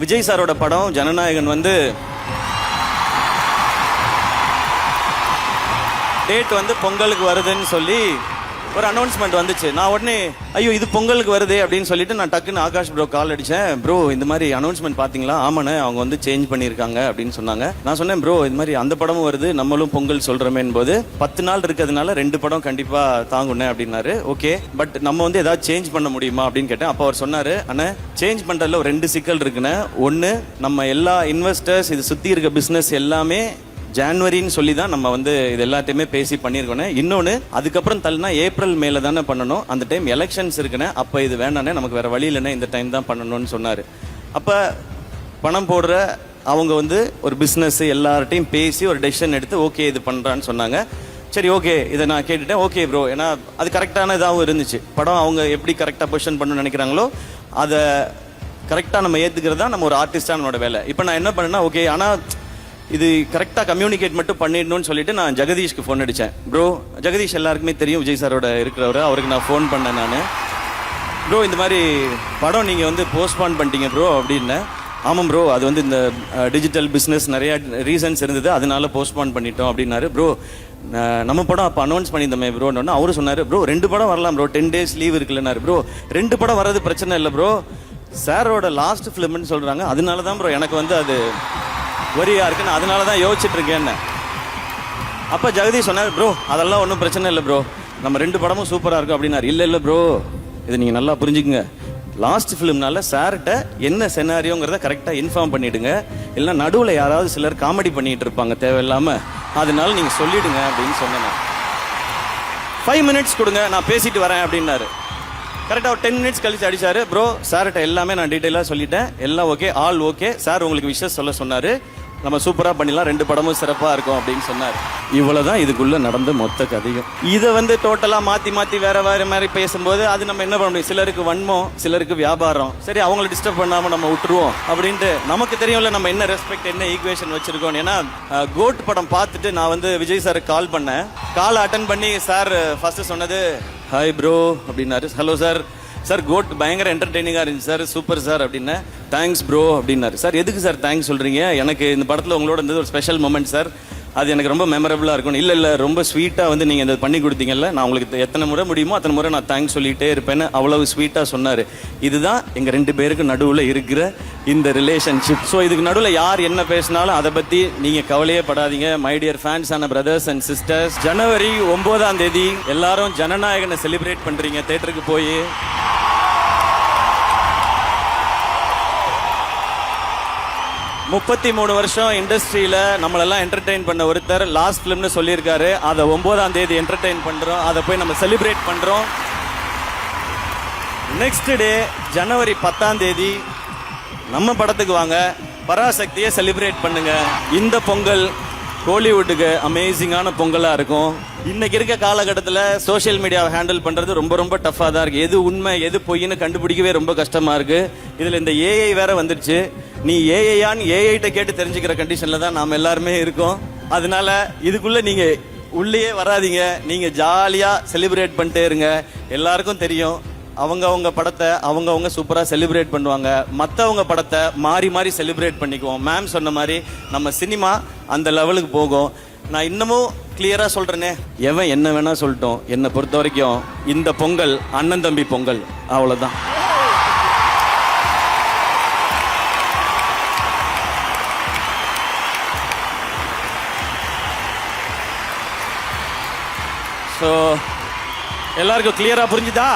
விஜய் சாரோட படம் ஜனநாயகன் வந்து டேட் வந்து பொங்கலுக்கு வருதுன்னு சொல்லி ஒரு அனௌன்ஸ்மெண்ட் வந்துச்சு. நான் உடனே ஐயோ இது பொங்கலுக்கு வருது அப்படின்னு சொல்லிட்டு நான் டக்குன்னு ஆகாஷ் ப்ரோ கால் அடிச்சேன். ப்ரோ இந்த மாதிரி அனௌன்ஸ்மெண்ட் பாத்தீங்களா? ஆமாண்ணே, அவங்க வந்து சேஞ்ச் பண்ணியிருக்காங்க அப்படின்னு சொன்னாங்க. நான் சொன்னேன் ப்ரோ இது மாதிரி அந்த படமும் வருது, நம்மளும் பொங்கல் சொல்றோமேன் போது 10 நாள் இருக்கிறதுனால 2 படம் கண்டிப்பா தாங்குனேன் அப்படின்னாரு. ஓகே, பட் நம்ம வந்து ஏதாவது சேஞ்ச் பண்ண முடியுமா அப்படின்னு கேட்டேன். அப்போ அவர் சொன்னாரு, அண்ணா சேஞ்ச் பண்றதுல ஒரு 2 சிக்கல் இருக்குன்னு. ஒன்னு, நம்ம எல்லா இன்வெஸ்டர்ஸ் இது சுத்தி இருக்க பிசினஸ் எல்லாமே ஜான்வரின்னு சொல்லி தான் நம்ம வந்து இது எல்லாத்தையுமே பேசி பண்ணியிருக்கோம். இன்னொன்று, அதுக்கப்புறம் தள்ளினா ஏப்ரல் மேல தானே பண்ணணும், அந்த டைம் எலெக்ஷன்ஸ் இருக்குன்னு. அப்போ இது வேணானே, நமக்கு வேற வழி இல்லைன்னா இந்த டைம் தான் பண்ணணும்னு சொன்னார். அப்போ பணம் போடுற அவங்க வந்து ஒரு பிஸ்னஸ் எல்லார்ட்டையும் பேசி ஒரு டெசிஷன் எடுத்து ஓகே இது பண்ணுறான்னு சொன்னாங்க. சரி ஓகே, இதை நான் கேட்டுட்டேன். ஓகே ப்ரோ, ஏன்னா அது கரெக்டான இதாகவும் இருந்துச்சு. படம் அவங்க எப்படி கரெக்டாக பொசிஷன் பண்ணணும்னு நினைக்கிறாங்களோ அதை கரெக்டாக நம்ம ஏற்றுக்கிறது தான் நம்ம ஒரு ஆர்டிஸ்டாக நம்மளோட வேலை. இப்போ நான் என்ன பண்ணேன்னா, ஓகே ஆனால் இது கரெக்டாக கம்யூனிகேட் மட்டும் பண்ணிடணும்னு சொல்லிட்டு நான் ஜெகதீஷ்க்கு ஃபோன் அடித்தேன். ப்ரோ, ஜெகதீஷ் எல்லாருக்குமே தெரியும் விஜய் சாரோட இருக்கிறவர், அவருக்கு நான் ஃபோன் பண்ணேன். நான் ப்ரோ இந்த மாதிரி படம் நீங்கள் வந்து போஸ்ட்பான் பண்ணிட்டீங்க ப்ரோ அப்படின்னேன். ஆமாம் ப்ரோ, அது வந்து இந்த டிஜிட்டல் பிஸ்னஸ் நிறையா ரீசன்ஸ் இருந்தது, அதனால போஸ்ட்பான் பண்ணிட்டோம் அப்படின்னாரு. ப்ரோ நம்ம படம் அப்போ அனௌன்ஸ் பண்ணியிருந்தோமே ப்ரோன்னு அவரு சொன்னார். ப்ரோ 2 படம் வரலாம் ப்ரோ, 10 days லீவ் இருக்குல்லனாரு. ப்ரோ 2 படம் வர்றது பிரச்சனை இல்லை ப்ரோ, சாரோட லாஸ்ட் ஃபிலிம்னு சொல்கிறாங்க, அதனால தான் ப்ரோ எனக்கு வந்து அது வரியா இருக்கு, நான் அதனால தான் யோசிச்சுட்டு இருக்கேன்னு. அப்போ ஜெகதீஷ் சொன்னார், ப்ரோ அதெல்லாம் ஒன்றும் பிரச்சனை இல்லை ப்ரோ, நம்ம 2 படமும் சூப்பராக இருக்கும் அப்படின்னாரு. இல்லை ப்ரோ, இது நீங்கள் நல்லா புரிஞ்சுக்குங்க, லாஸ்ட் ஃபிலிம்னால சார்கிட்ட என்ன செனாரியோங்கிறத கரெக்டாக இன்ஃபார்ம் பண்ணிவிடுங்க, இல்லைன்னா நடுவில் யாராவது சிலர் காமெடி பண்ணிகிட்டு இருப்பாங்க தேவையில்லாமல், அதனால நீங்கள் சொல்லிவிடுங்க அப்படின்னு சொன்னேன். 5 minutes கொடுங்க, நான் பேசிட்டு வரேன் அப்படின்னாரு. கரெக்டாக ஒரு 10 minutes கழிச்சு அடிச்சாரு. ப்ரோ சார்கிட்ட எல்லாமே நான் டீட்டெயிலாக சொல்லிட்டேன், எல்லாம் ஓகே, ஆல் ஓகே, சார் உங்களுக்கு விஷயம் சொல்ல சொன்னார், நம்ம சூப்பராக பண்ணிடலாம், 2 படமும் சிறப்பாக இருக்கும் அப்படின்னு சொன்னார். இவ்வளோதான் இதுக்குள்ளே நடந்த மொத்த கதையும். இதை வந்து டோட்டலாக மாற்றி வேற மாதிரி பேசும்போது அது நம்ம என்ன பண்ண முடியும்? சிலருக்கு வன்மம், சிலருக்கு வியாபாரம். சரி அவங்களை டிஸ்டர்ப் பண்ணாமல் நம்ம விட்டுருவோம் அப்படின்ட்டு நமக்கு தெரியும்ல நம்ம என்ன ரெஸ்பெக்ட், என்ன ஈக்குவேஷன் வச்சிருக்கோம். ஏன்னா கோட் படம் பார்த்துட்டு நான் வந்து விஜய் சாருக்கு கால் பண்ணேன். கால் அட்டன் பண்ணி சார் ஃபர்ஸ்ட் சொன்னது ஹாய் ப்ரோ அப்படின்னாரு. ஹலோ சார், சார் கோட் பயங்கர என்டர்டெய்னிங்காக இருந்துச்சு சார், சூப்பர் சார் அப்படின்னு. தேங்க்ஸ் ப்ரோ அப்படின்னாரு. சார் எதுக்கு சார் தேங்க்ஸ் சொல்கிறீங்க? எனக்கு இந்த படத்தில் உங்களோட இருந்தது ஒரு ஸ்பெஷல் மூமெண்ட் சார், அது எனக்கு ரொம்ப மெமரபுளாக இருக்கும். இல்லை ரொம்ப ஸ்வீட்டாக வந்து நீங்கள் இந்த பண்ணி கொடுத்தீங்கல்ல, நான் உங்களுக்கு எத்தனை முறை முடியுமோ அத்தனை முறை நான் தேங்க்ஸ் சொல்லிகிட்டே இருப்பேன்னு அவ்வளவு ஸ்வீட்டாக சொன்னார். இதுதான் எங்கள் 2 பேருக்கு நடுவில் இருக்கிற இந்த ரிலேஷன்ஷிப். ஸோ இதுக்கு நடுவில் யார் என்ன பேசினாலும் அதை பற்றி நீங்கள் கவலையே படாதீங்க. My dear fans and brothers and sisters, ஜனவரி 9ஆம் தேதி எல்லாரும் ஜனநாயகனை செலிப்ரேட் பண்ணுறீங்க தேட்டருக்கு போய். 33 வருஷம் இண்டஸ்ட்ரியில நம்மளெல்லாம் என்டர்டெயின் பண்ண ஒருத்தர் லாஸ்ட் ஃபிலிம்னு சொல்லியிருக்காரு. அதை 9ஆம் தேதி என்டர்டெயின் பண்றோம், அதை போய் நம்ம செலிப்ரேட் பண்றோம். நெக்ஸ்ட் டே ஜனவரி 10ஆம் தேதி நம்ம படத்துக்கு வாங்க, பராசக்தியை செலிப்ரேட் பண்ணுங்க. இந்த பொங்கல் கோலிவுட்டுக்கு அமேசிங்கான பொங்கலாக இருக்கும். இன்னைக்கு இருக்க காலகட்டத்தில் சோஷியல் மீடியாவை ஹேண்டில் பண்ணுறது ரொம்ப டஃப்பாக தான் இருக்குது. எது உண்மை எது பொய்ன்னு கண்டுபிடிக்கவே ரொம்ப கஷ்டமாக இருக்குது. இதில் இந்த ஏஐ வேற வந்துடுச்சு. நீ ஏஐயான்னு ஏஐட்ட கேட்டு தெரிஞ்சுக்கிற கண்டிஷனில் தான் நாம் எல்லாருமே இருக்கோம். அதனால இதுக்குள்ளே நீங்கள் உள்ளேயே வராதிங்க, நீங்கள் ஜாலியாக செலிப்ரேட் பண்ணிட்டே இருங்க. எல்லாருக்கும் தெரியும் அவங்க படத்தை அவங்க சூப்பராக செலிப்ரேட் பண்ணுவாங்க, மற்றவங்க படத்தை மாறி செலிப்ரேட் பண்ணிக்குவோம். மேம் சொன்ன மாதிரி நம்ம சினிமா அந்த லெவலுக்கு போகும். நான் இன்னமும் கிளியராக சொல்கிறேனே, எவன் என்ன வேணா சொல்லட்டும், என்னை பொறுத்த வரைக்கும் இந்த பொங்கல் அண்ணன் தம்பி பொங்கல், அவ்வளோதான். ஸோ எல்லாருக்கும் கிளியராக புரிஞ்சுதா?